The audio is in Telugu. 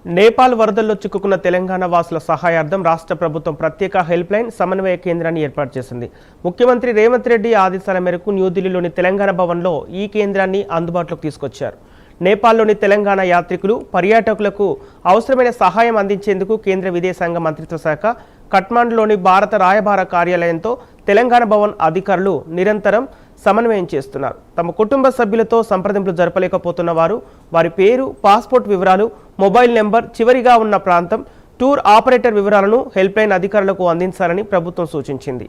నేపాల్ వరదల్లో చిక్కుకున్న తెలంగాణ వాసుల సహాయార్థం రాష్ట్ర ప్రభుత్వం ప్రత్యేక హెల్ప్ లైన్ సమన్వయ కేంద్రాన్ని ఏర్పాటు చేసింది. ముఖ్యమంత్రి రేవంత్ రెడ్డి ఆదేశాల మేరకు న్యూఢిల్లీలోని తెలంగాణ భవన్లో ఈ కేంద్రాన్ని అందుబాటులోకి తీసుకొచ్చారు. నేపాల్లోని తెలంగాణ యాత్రికులు, పర్యాటకులకు అవసరమైన సహాయం అందించేందుకు కేంద్ర విదేశాంగ మంత్రిత్వ శాఖ కఠ్మండులోని భారత రాయబార కార్యాలయంతో తెలంగాణ భవన్ అధికారులు నిరంతరం సమన్వయం చేస్తున్నారు. తమ కుటుంబ సభ్యులతో సంప్రదింపులు జరపలేకపోతున్న వారు వారి పేరు, పాస్పోర్ట్ వివరాలు, మొబైల్ నెంబర్, చివరిగా ఉన్న ప్రాంతం, టూర్ ఆపరేటర్ వివరాలను హెల్ప్ లైన్ అధికారులకు అందించాలని ప్రభుత్వం సూచించింది.